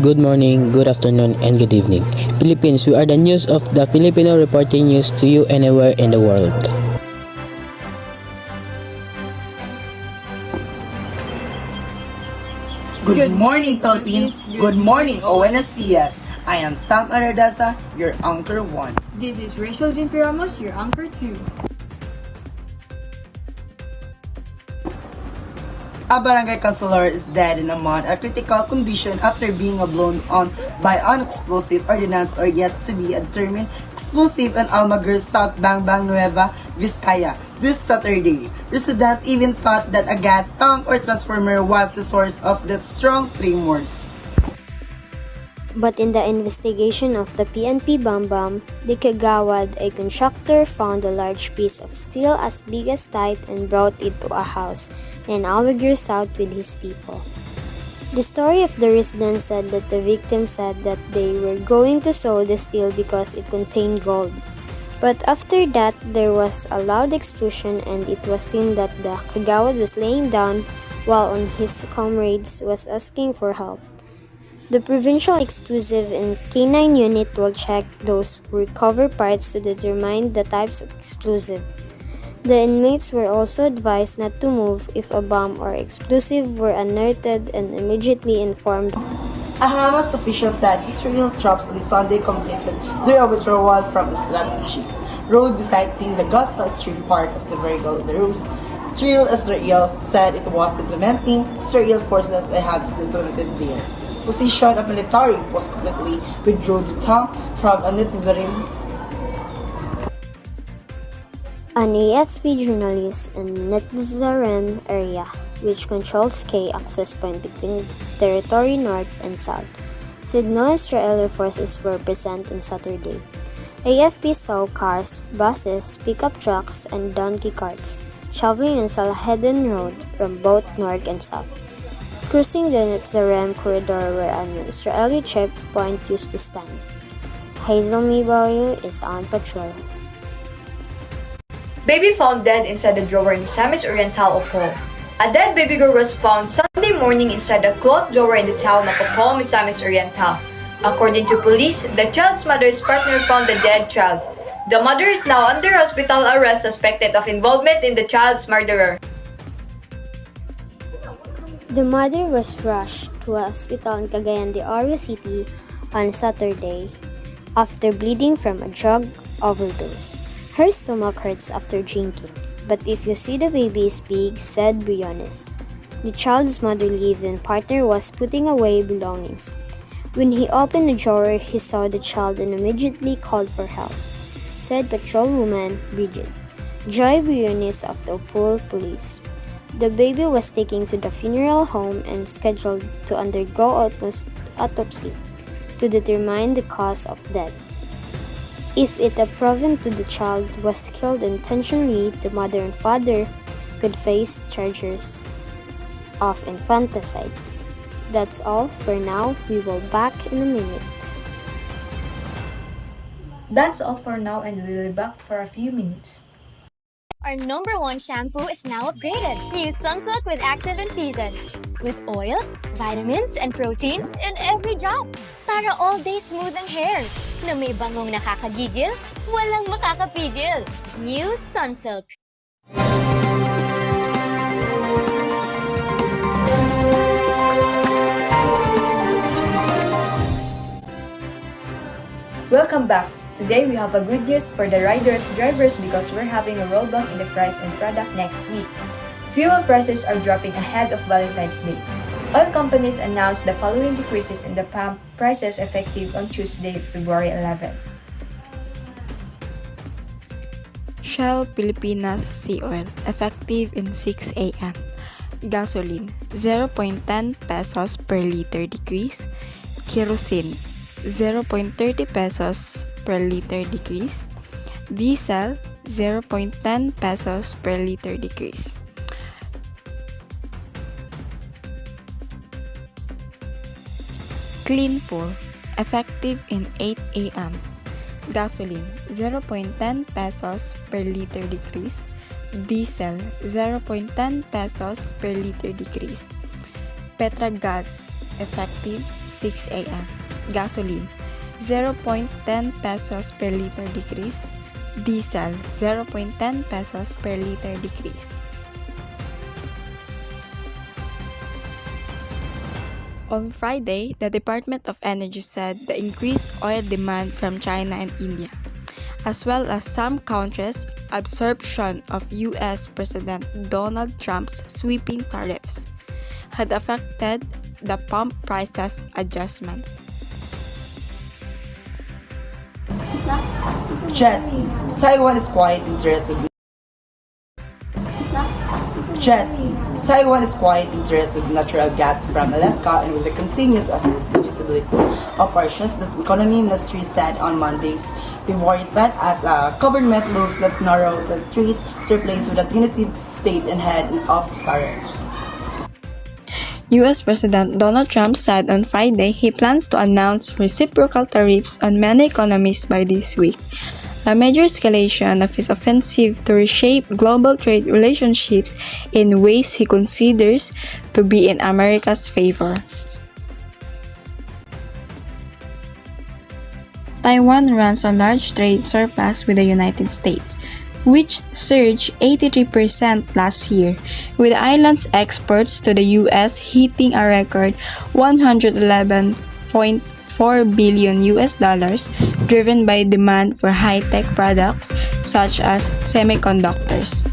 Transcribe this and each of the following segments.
Good morning, good afternoon, and good evening. Philippines, we are the news of the Filipino reporting news to you anywhere in the world. Good morning, Philippines. Good morning, Buenos Dias. I am Sam Aradasa, your Anchor 1. This is Rachel Jimpi Ramos, your Anchor 2. A barangay councilor is dead in a critical condition after being blown on by an explosive ordinance or yet to be determined explosive in Almaguer, South Bangbang, Nueva Vizcaya this Saturday. Residents even thought that a gas tank or transformer was the source of the strong tremors. But in the investigation of the PNP Bambam, the Kagawad, a contractor, found a large piece of steel as big as tight and brought it to a house in Almaguer South with his people. The story of the residents said that the victim said that they were going to sew the steel because it contained gold. But after that, there was a loud explosion and it was seen that the Kagawad was laying down while his comrades was asking for help. The Provincial Explosive and K9 unit will check those recovered parts to determine the types of explosive. The inmates were also advised not to move if a bomb or explosive were unearthed and immediately informed. A Hamas official said Israel troops on Sunday completed their withdrawal from a strategic road besieging the Gaza Strip part of the Virgo the Rus. Israel said it was implementing Israel forces that have implemented there. Position of military was completely withdrew the tank from Netzarim. An AFP journalist in Netzarim area, which controls K access point between territory north and south, said no Israeli forces were present on Saturday. AFP saw cars, buses, pickup trucks, and donkey carts traveling on Salaheddin Road from both north and south, crossing the Netzarim corridor where an Israeli checkpoint used to stand. Hazel Mibayu is on patrol. Baby found dead inside the drawer in Samis Oriental, Opol. A dead baby girl was found Sunday morning inside a cloth drawer in the town of Opol, Misamis Oriental. According to police, the child's mother's partner found the dead child. The mother is now under hospital arrest suspected of involvement in the child's murderer. The mother was rushed to a hospital in Cagayan de Oro City on Saturday after bleeding from a drug overdose. Her stomach hurts after drinking, but if you see the baby is big, said Briones. The child's mother live-in partner was putting away belongings. When he opened the drawer, he saw the child and immediately called for help, said patrolwoman Bridget Joy Briones of the Opol Police. The baby was taken to the funeral home and scheduled to undergo autopsy to determine the cause of death. If it proven to the child was killed intentionally, the mother and father could face charges of infanticide. That's all for now. We will back in a minute. That's all for now and we'll be back for a few minutes. Our #1 shampoo is now upgraded. New Sunsilk with Active Infusion. With oils, vitamins, and proteins in every drop. Para all-day smooth ang hair. Na may bangong nakakagigil, walang makakapigil. New Sunsilk. Welcome back. Today we have a good news for the riders, drivers because we're having a rollback in the price and product next week. Fuel prices are dropping ahead of Valentine's Day. Oil companies announced the following decreases in the pump prices effective on Tuesday, February 11. Shell Pilipinas Sea Oil, effective in 6 a.m. Gasoline, 0.10 pesos per liter decrease. Kerosene, 0.30 pesos per liter decrease. Diesel, 0.10 pesos per liter decrease. Clean Fuel, effective in 8 a.m. Gasoline, 0.10 pesos per liter decrease. Diesel, 0.10 pesos per liter decrease. Petragas, effective 6 a.m. Gasoline, 0.10 pesos per liter decrease. Diesel, 0.10 pesos per liter decrease. On Friday, the Department of Energy said the increased oil demand from China and India, as well as some countries' absorption of U.S. President Donald Trump's sweeping tariffs, had affected the pump prices adjustment. Jesse, Taiwan is quite interested. Taiwan is quite interested in natural gas from Alaska and will continue to assist the feasibility operations, the economy ministry said on Monday. February that as government looks that narrow the threats to replace with a united state and head of tariffs. U.S. President Donald Trump said on Friday he plans to announce reciprocal tariffs on many economies by this week, a major escalation of his offensive to reshape global trade relationships in ways he considers to be in America's favor. Taiwan runs a large trade surplus with the United States, which surged 83% last year, with the island's exports to the U.S. hitting a record $111.4 billion, driven by demand for high-tech products such as semiconductors.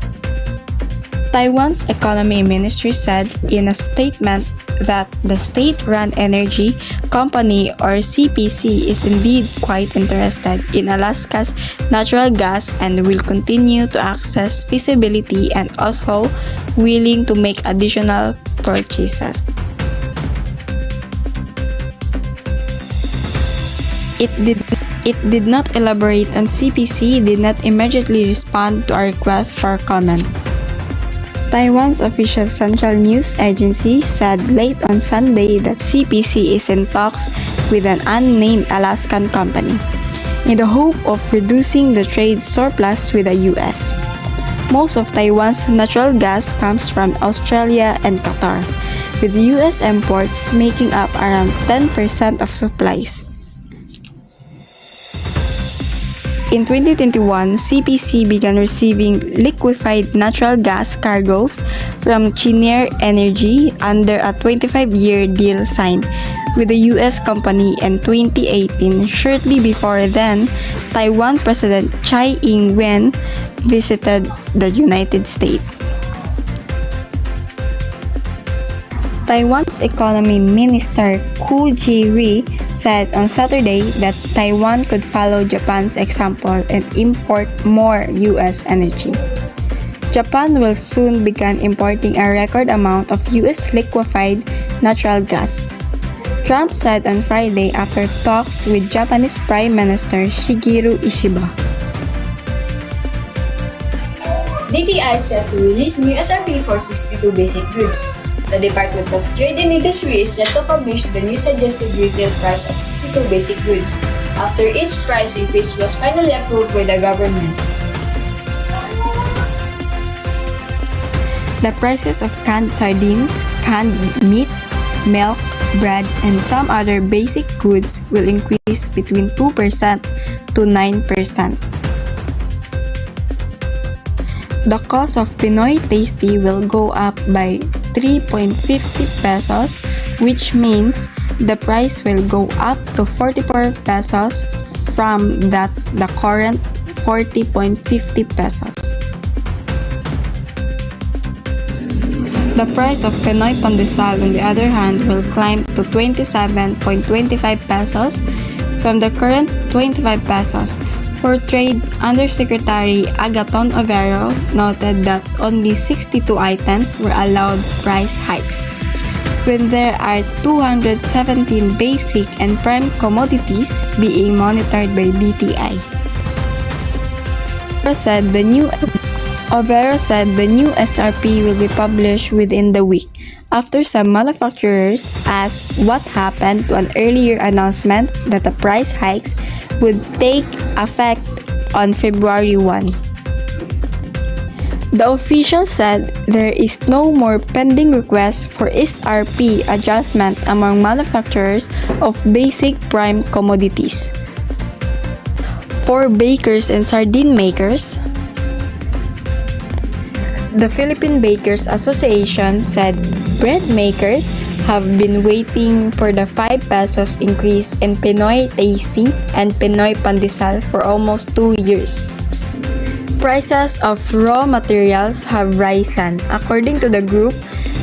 Taiwan's economy ministry said in a statement that the state-run energy company or CPC is indeed quite interested in Alaska's natural gas and will continue to access feasibility and also willing to make additional purchases. It did not elaborate, and CPC did not immediately respond to our request for comment. Taiwan's official Central News Agency said late on Sunday that CPC is in talks with an unnamed Alaskan company, in the hope of reducing the trade surplus with the U.S. Most of Taiwan's natural gas comes from Australia and Qatar, with U.S. imports making up around 10% of supplies. In 2021, CPC began receiving liquefied natural gas cargoes from Cheniere Energy under a 25-year deal signed with the U.S. company in 2018. Shortly before then, Taiwan President Tsai Ing-wen visited the United States. Taiwan's economy minister Koo Ji-wee said on Saturday that Taiwan could follow Japan's example and import more U.S. energy. Japan will soon begin importing a record amount of U.S. liquefied natural gas, Trump said on Friday after talks with Japanese Prime Minister Shigeru Ishiba. DTI is set to release new SRP for 62 basic goods. The Department of Trade and Industry is set to publish the new suggested retail price of 62 basic goods after each price increase was finally approved by the government. The prices of canned sardines, canned meat, milk, bread, and some other basic goods will increase between 2% to 9%. The cost of Pinoy Tasty will go up by 3.50 pesos, which means the price will go up to 44 pesos from the current 40.50 pesos. The price of Pinoy Pandesal, on the other hand, will climb to 27.25 pesos from the current 25 pesos. For Trade, Undersecretary Agaton Overo noted that only 62 items were allowed price hikes, when there are 217 basic and prime commodities being monitored by DTI. Overo said the new SRP will be published within the week, after some manufacturers asked what happened to an earlier announcement that the price hikes would take effect on February 1. The official said there is no more pending requests for SRP adjustment among manufacturers of basic prime commodities. For bakers and sardine makers, the Philippine Bakers Association said bread makers have been waiting for the 5 pesos increase in Pinoy Tasty and Pinoy Pandesal for almost 2 years. Prices of raw materials have risen, according to the group,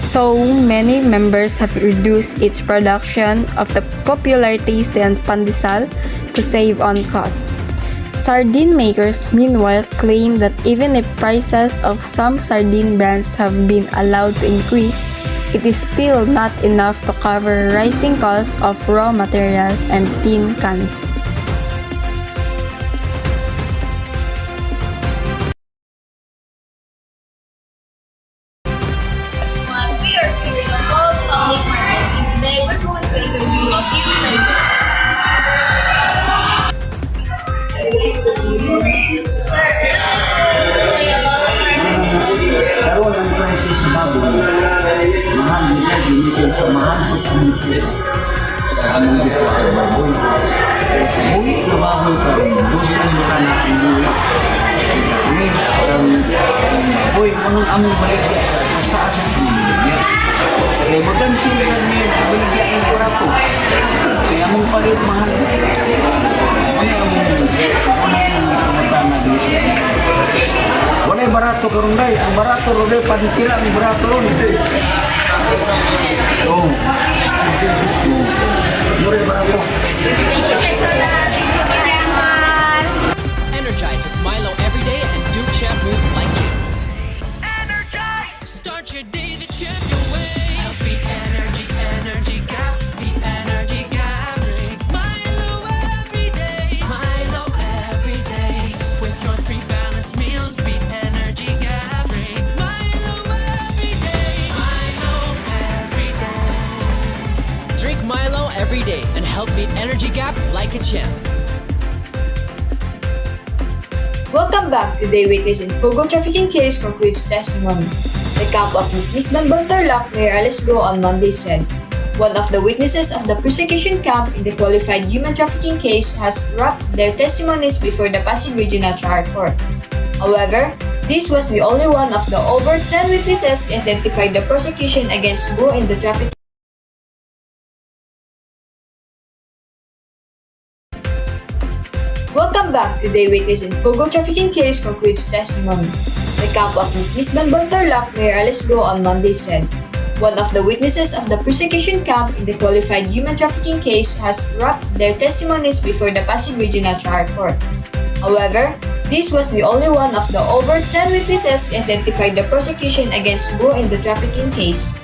so many members have reduced its production of the popular Tasty and Pandesal to save on cost. Sardine makers, meanwhile, claim that even if prices of some sardine brands have been allowed to increase, it is still not enough to cover rising costs of raw materials and tin cans. We are here in the Mall Public Market, and today we're going to interview a few vendors. Sir, what can you say about the prices? Karoon ang prices sa baboy. Mahal nila, ginitin sa mahal. Sa among dito ang baboy. Sa buwi na baboy ka rin. Buwi ang mura na ang buwi. Buwi ang baboy. Anong among baligya sa taas ang baligya. Kaya bagan sila niya ang baligya ang kurapo. Kaya among palit mahal. Ano among pangutana dito sa wala yung barato karon day. Ang barato ron day, panitira ang barato ron. Oo. Mura yung barato. Energize with Milo every day and do champ moves like champs. Energize! Start your day the champ your way. Beat energy, energy gap. Beat energy gap. Drink Milo every day. Milo every day. With your 3 balanced meals, beat energy gap. Drink Milo every day. Milo every day. Drink Milo every day and help beat energy gap like a champ. Welcome back to Day Witness in Pogo Trafficking Case concludes testimony. The camp of Ms. Misban Bontarlac, Mayor Alice Go on Monday said, one of the witnesses of the prosecution camp in the qualified human trafficking case has wrapped their testimonies before the Pasig Regional Trial Court. However, this was the only one of the over 10 witnesses identified the prosecution against Go in the trafficking. Welcome back to Day Witness in Pogo Trafficking Case concludes testimony. The camp of Ms. Misban Bontarlac, Mayor Alice Go on Monday said, one of the witnesses of the prosecution camp in the qualified human trafficking case has wrapped their testimonies before the Pasig Regional Trial Court. However, this was the only one of the over 10 witnesses identified the prosecution against Go in the trafficking case.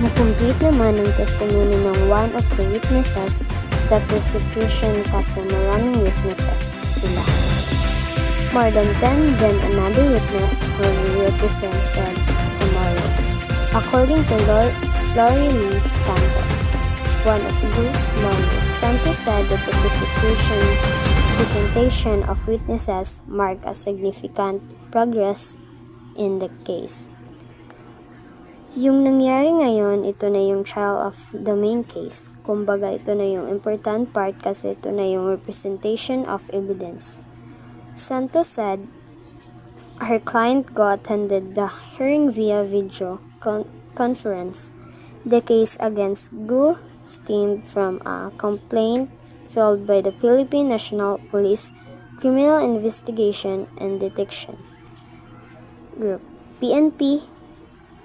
Na-complete naman ang testimony ng one of the witnesses sa prosecution kasi maraming witnesses sila. More than 10 then another witness will be represented tomorrow. According to Lori Lee Santos, one of Goose lawyers, Santos said that the presentation of witnesses marked a significant progress in the case. Yung nangyari ngayon, ito na yung trial of the main case. Kumbaga, ito na yung important part kasi ito na yung representation of evidence. Santos said her client Go attended the hearing via video conference. The case against Go stemmed from a complaint filed by the Philippine National Police Criminal Investigation and Detection Group, PNP,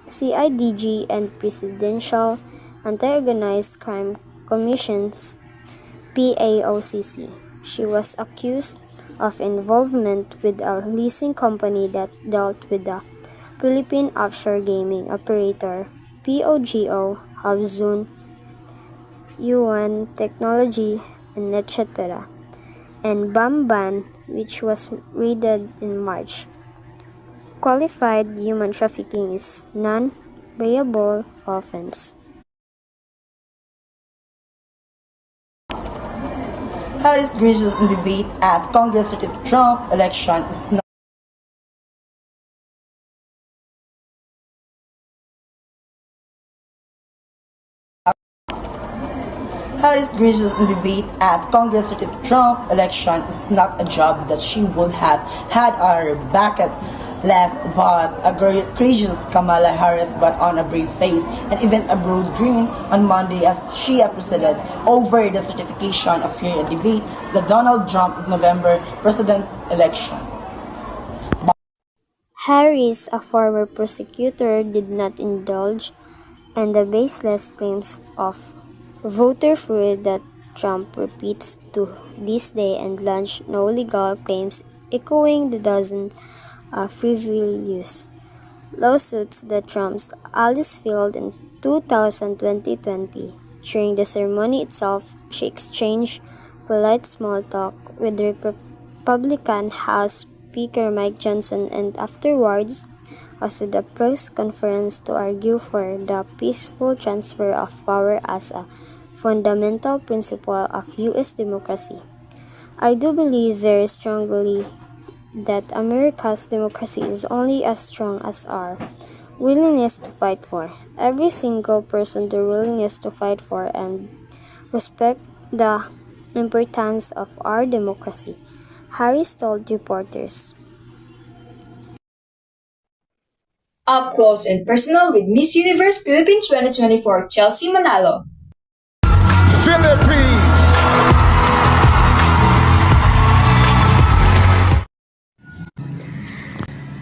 CIDG, and Presidential Anti-Organized Crime Commission's PAOCC. She was accused of involvement with a leasing company that dealt with the Philippine offshore gaming operator POGO, Hubzone, Yuan Technology, and etc., and Bamban, which was raided in March. Qualified human trafficking is non-viable offense. Harris gracious in debate as Congress certified Trump election is not Harris gracious in debate as Congress certified Trump election is not a job that she would have had on her bucket list, but a gracious Kamala Harris but on a brave face and even a broad grin on Monday as she proceeded over the certification of her debate the Donald Trump November president election. Harris, a former prosecutor, did not indulge in the baseless claims of voter fraud that Trump repeats to this day and launched no legal claims, echoing the dozen frivolous lawsuits that Trump's allies filed in 2020. During the ceremony itself, she exchanged polite small talk with Republican House Speaker Mike Johnson and afterwards hosted a press conference to argue for the peaceful transfer of power as a fundamental principle of U.S. democracy. I do believe very strongly that America's democracy is only as strong as our willingness to fight for. Every single person the willingness to fight for and respect the importance of our democracy, Harris told reporters. Up close and personal with Miss Universe Philippines 2024 Chelsea Manalo. Philippines.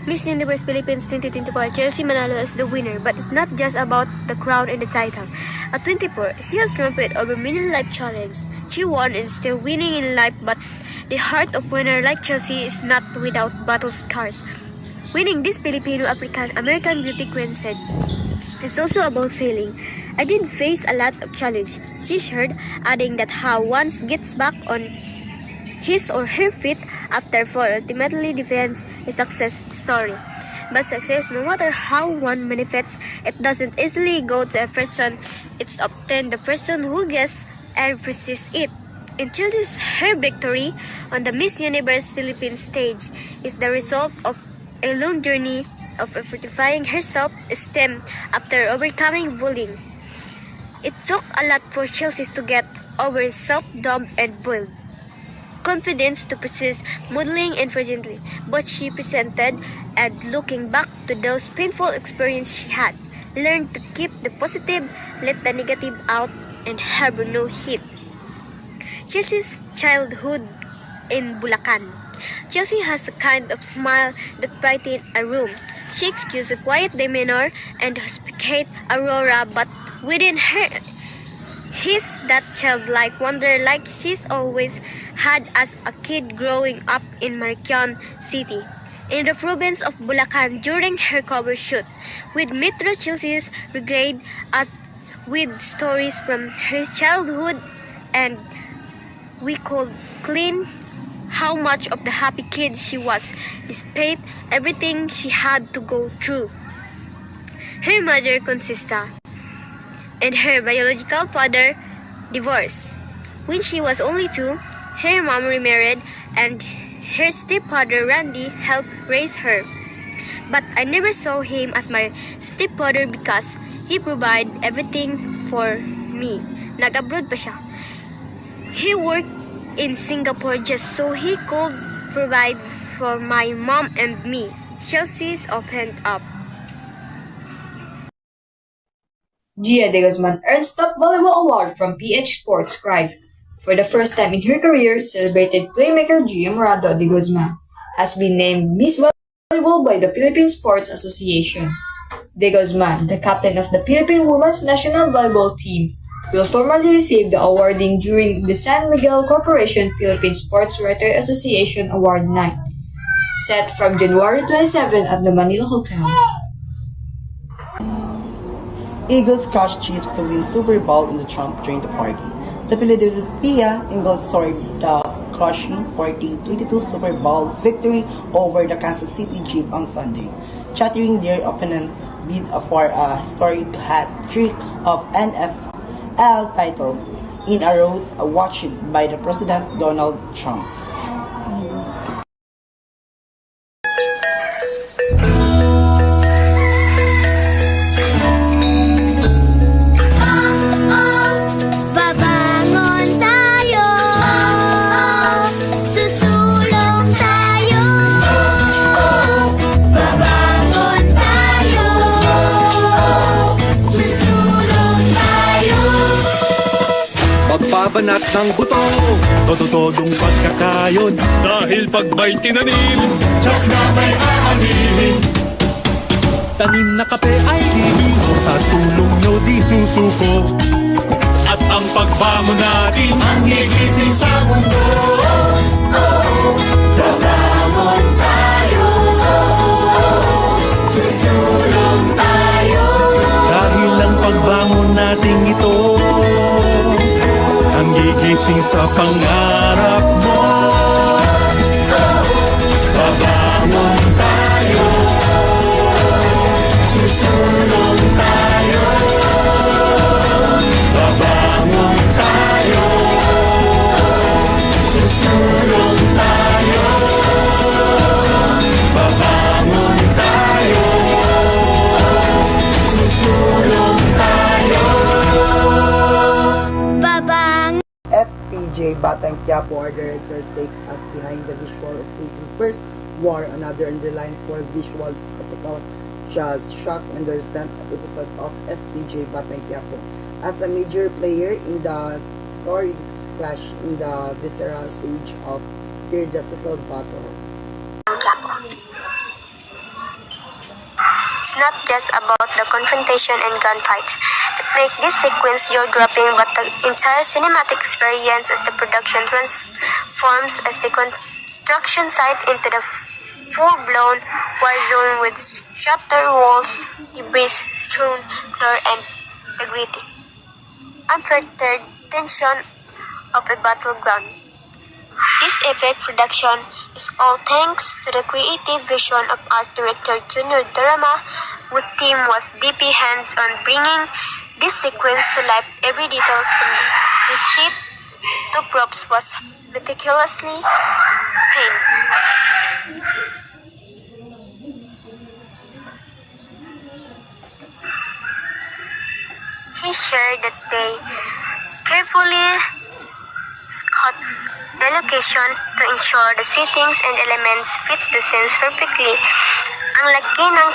Miss Universe Philippines 2024 Chelsea Manalo is the winner, but it's not just about the crown and the title. At 24, she has trumped over many life challenges. She won and still winning in life, but the heart of winner like Chelsea is not without battle scars. Winning this Filipino-African-American beauty queen said, "It's also about failing. I did face a lot of challenge," she shared, adding that how one gets back on his or her feet after fall ultimately defines a success story. But success, no matter how one manifests, it doesn't easily go to a person. It's often the person who gets and persists it. In Chelsea's, her victory on the Miss Universe Philippines stage is the result of a long journey of fortifying her self-esteem after overcoming bullying. It took a lot for Chelsea to get over self-doubt and build confidence to persist modeling and presently, but she presented and looking back to those painful experiences she had, learned to keep the positive, let the negative out, and harbor no hate. Chelsea's childhood in Bulacan. Chelsea has a kind of smile that brightens a room. She excused a quiet demeanor and hospitable aurora, but within her is that childlike wonder like she's always had as a kid growing up in Marikina City, in the province of Bulacan during her cover shoot with Metro. Chelsea's regaled us with stories from her childhood, and we could clean how much of the happy kid she was, despite everything she had to go through. Her mother, Conchita, and her biological father divorced. When she was only 2, her mom remarried and her stepfather, Randy, helped raise her. But I never saw him as my stepfather because he provided everything for me. Nag-abroad pa siya. He worked in Singapore just so he could provide for my mom and me. Chelsea's opened up. Gia de Guzman earns Top Volleyball Award from PH Sports Scribe. For the first time in her career, celebrated playmaker Gia Morado de Guzman has been named Miss Volleyball by the Philippine Sports Association. De Guzman, the captain of the Philippine Women's National Volleyball Team, will formally receive the awarding during the San Miguel Corporation Philippine Sports Writer Association Award Night, set from January 27 at the Manila Hotel. Eagles crushed Chiefs to win Super Bowl in the Trump during the party. The Philadelphia Eagles soared the crushing 40-22 Super Bowl victory over the Kansas City Chiefs on Sunday, shattering their opponent bid for a historic hat trick of NFL titles in a row watched by the President Donald Trump. banat ng buto. Todo-todong pagkakayon. Dahil pag may tinanim, tsak na may aanihin. Tanim na kape ay hihingo, sa tulong nyo di susuko. At ang pagbangon natin ang gigising sa mundo. Babangon tayo, susulong tayo. Dahil ang pagbangon natin ito ang gigising sa pangarap mo. Babangon tayo, susulong tayo. Babangon tayo, susulong tayo. Babangon tayo, susulong tayo. Babang! FPJ Batang Quiapo, our director, takes us behind the visual of facing first war, another underline for visual spectacle, jazz, shock, and the recent episode of FPJ Batang Quiapo. As a major player in the story clash in the visceral age of fear justified battle. It's not just about the confrontation and gunfights that make this sequence jaw-dropping, but the entire cinematic experience as the production transforms as the construction site into the full-blown war zone with shattered walls, debris-strewn floor, and the gritty, unfiltered tension of a battleground. This epic production is all thanks to the creative vision of art director Junior Darama, whose team was deeply hands-on, bringing this sequence to life. Every detail from the set to props was meticulously painted. He shared that they carefully scouted the location to ensure the settings and elements fit the scenes perfectly. Ang laki ng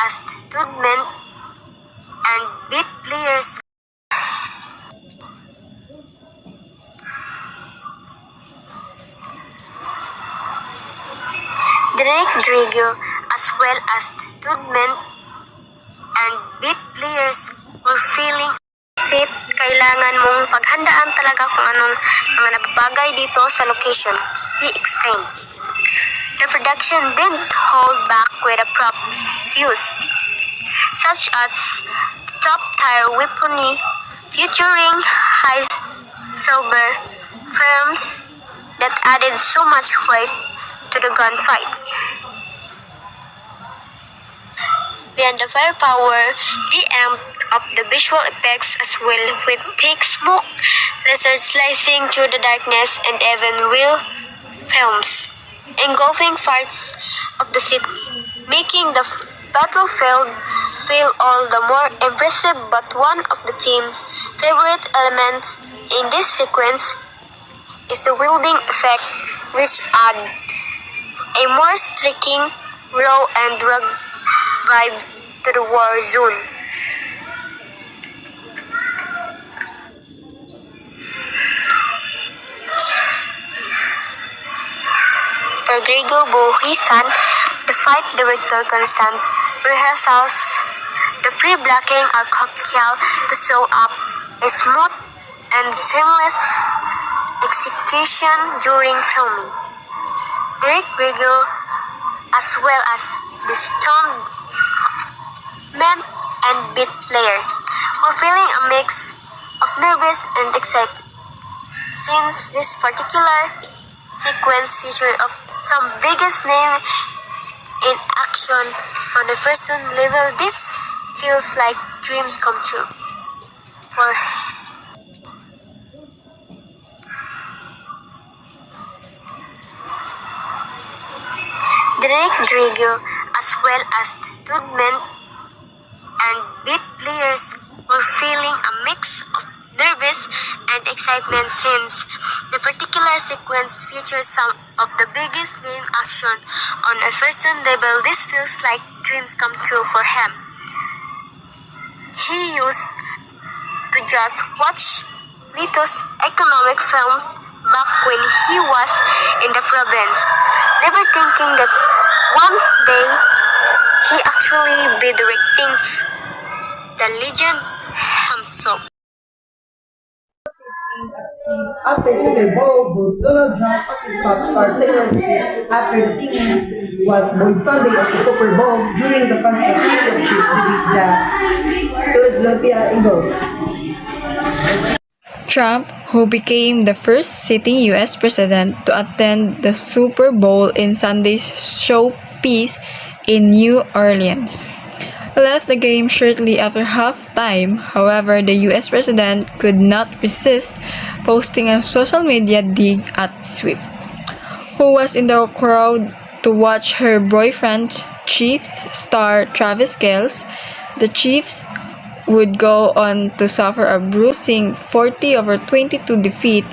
as the student and bit players Derek Griego, as well as the student and beat players were feeling fit. Kailangan mong paghandaan talaga kung anong mga nababagay dito sa location, he explained. The production didn't hold back with the props used, such as top-tier weaponry featuring high silver frames that added so much weight to the gunfights. Beyond the firepower, they amped up the visual effects as well, with thick smoke, lizards slicing through the darkness, and even real films engulfing parts of the city, making the battlefield feel all the more impressive. But one of the team's favorite elements in this sequence is the wielding effect, which add a more striking, raw and rugged vibe to the war zone. For Griego Buhisan, the fight director constant rehearsals, the free blocking are crucial to show up a smooth and seamless execution during filming. Derek Griego, as well as the stunt men and beat players, were feeling a mix of nervous and excited. Since this particular sequence featured of some biggest name in action on the first level, this feels like dreams come true. For Derek Griego, as well as the student and beat players, were feeling a mix of nervous and excitement since the particular sequence features some of the biggest name action on a first level. This feels like dreams come true for him. He used to just watch Lito's economic films back when he was in the province, never thinking that one day he actually be directing the legend himself. After Super Bowl, both Donald Trump and pop star Taylor Swift after the singing was on Sunday of the Super Bowl during the Kansas City Chiefs defeat the Philadelphia Eagles. Trump, who became the first sitting U.S. president to attend the Super Bowl in Sunday's showpiece in New Orleans, left the game shortly after halftime. However, the U.S. president could not resist posting a social media dig at Swift, who was in the crowd to watch her boyfriend, Chiefs star Travis Kelce. The Chiefs would go on to suffer a bruising 40-22 defeat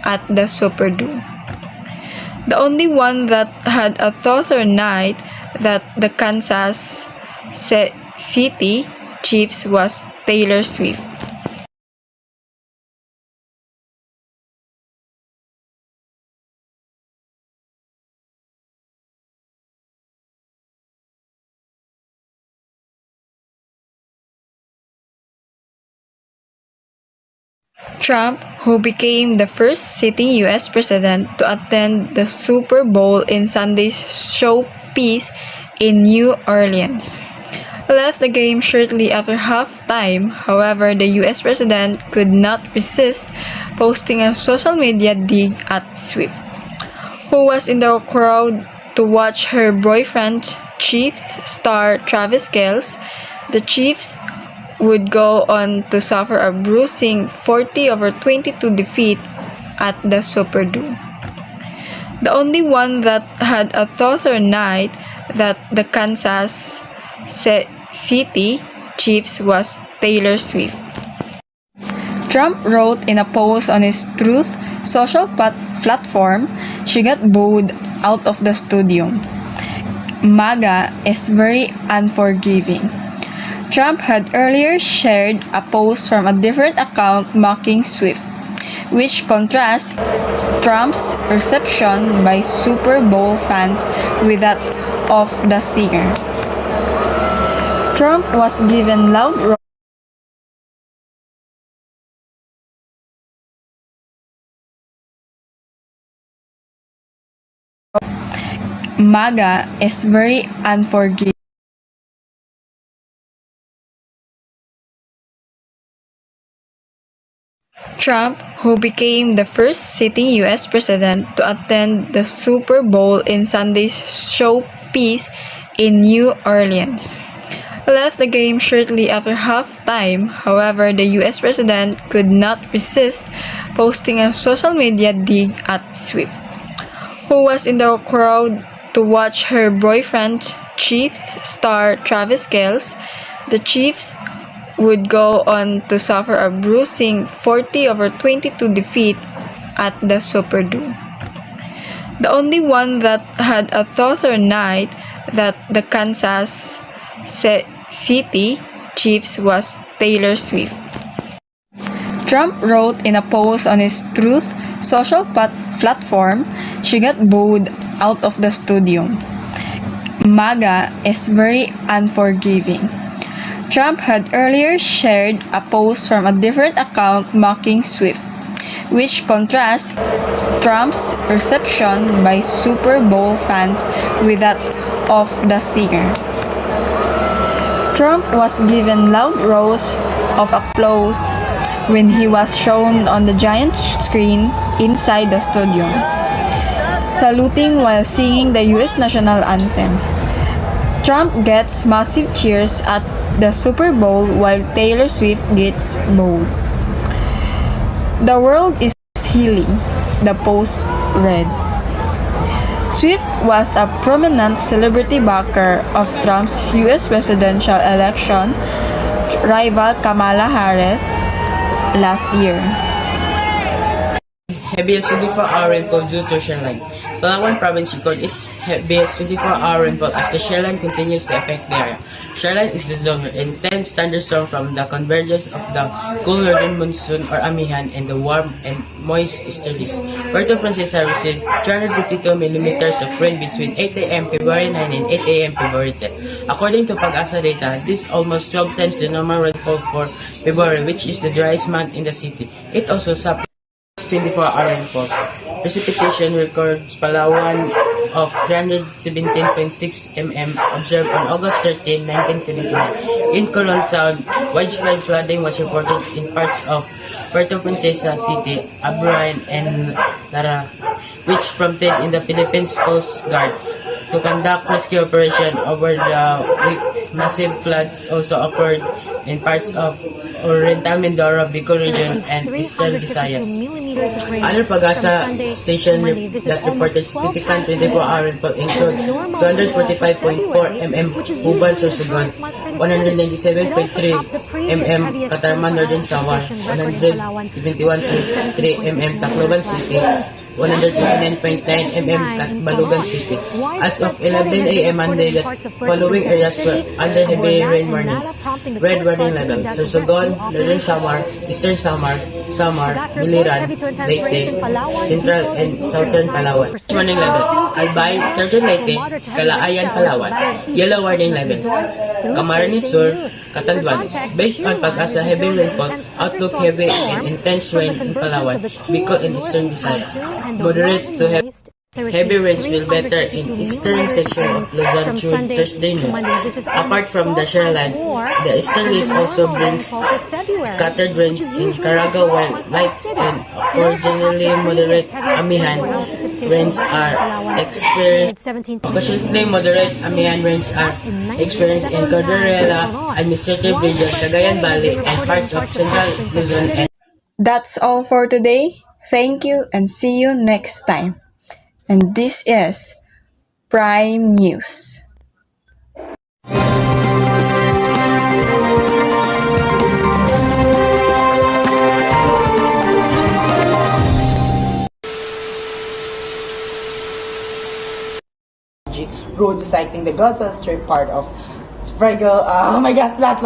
at the Superdome. The only one that had a tougher night than the Kansas City Chiefs was Taylor Swift. Trump, who became the first sitting U.S. president to attend the Super Bowl in Sunday's showpiece in New Orleans, left the game shortly after halftime. However, the U.S. president could not resist posting a social media dig at Swift, who was in the crowd to watch her boyfriend, Chiefs star Travis Kelce. The Chiefs would go on to suffer a bruising 40-22 defeat at the Superdome. The only one that had a tougher night than the Kansas City Chiefs was Taylor Swift. Trump wrote in a post on his Truth social platform, "She got booed out of the stadium. MAGA is very unforgiving." Trump had earlier shared a post from a different account mocking Swift, which contrasts Trump's reception by Super Bowl fans with that of the singer. Trump was given loud MAGA is very unforgiving. Trump, who became the first sitting U.S. president to attend the Super Bowl in Sunday's showpiece in New Orleans, left the game shortly after halftime. However, the U.S. president could not resist posting a social media dig at Swift, who was in the crowd to watch her boyfriend, Chiefs star Travis Kelce. The Chiefs would go on to suffer a bruising 40-22 defeat at the Superdome. The only one that had a tougher night that the Kansas City Chiefs was Taylor Swift. Trump wrote in a post on his Truth social platform, she got booed out of the stadium. MAGA is very unforgiving. Trump had earlier shared a post from a different account mocking Swift, which contrasts Trump's reception by Super Bowl fans with that of the singer. Trump was given loud roars of applause when he was shown on the giant screen inside the stadium, saluting while singing the U.S. national anthem. Trump gets massive cheers at the Super Bowl while Taylor Swift gets booed. The world is healing, the post read. Swift was a prominent celebrity backer of Trump's U.S. presidential election rival Kamala Harris last year. Heaviest 24-hour rainfall due to Sherline. Palawan province recorded its heaviest 24-hour rainfall as the Sherline continues to affect the area. Sherline is the zone where intense thunderstorm from the convergence of the cool northern monsoon or amihan and the warm and moist easterlies. Puerto Princesa received 352 millimeters of rain between 8 a.m. February 9 and 8 a.m. February 10. According to Pag-asa data, this is almost 12 times the normal rainfall for February, which is the driest month in the city. It also supplements 24-hour rainfall. Precipitation records Palawan of 317.6 mm observed on August 13, 1979. In Coron Town, widespread flooding was reported in parts of Puerto Princesa City, Aburay, and Lara, which prompted in the Philippines Coast Guard to conduct rescue operation over the week. Massive floods also occurred in parts of Oriental Mindoro, Bicol region, and Eastern Visayas. Other Pag-asa station that reported significant 24-hour rainfall include 245.4 mm Bubal, Sorsogon, 197.3 mm Katarman, Northern Samar, 171.3 mm Tacloban City, 129.9 mm Balugan City. As of 11 a.m. Monday, the following areas were under heavy rain warnings. Red warning level: Sorsogon, Northern Samar, Eastern Samar, Miliran, Leyte, Central and Southern Palawan. Warning level: Albay, Southern Leyte, Calaayan, Palawan. Yellow warning level: Camarines Sur, Catanduanes. Based on Pag-asa heavy rainfall, outlook heavy and intense rain in Palawan, Bicol and Eastern Visayas. Moderate to heavy rains will better in eastern section of Luzon through Thursday noon. Apart from the Sherland, the easterlies also brings scattered rains in Caraga, while light and occasionally moderate amihan rains are experienced. Occasionally moderate amihan rains are experienced in Cordillera Administrative Region, Cagayan Valley, and parts of Central Luzon. And That's all for today. Thank you and see you next time. And this is Prime News. Road bisecting the Gaza Strip part of Virgo. Oh my gosh, last.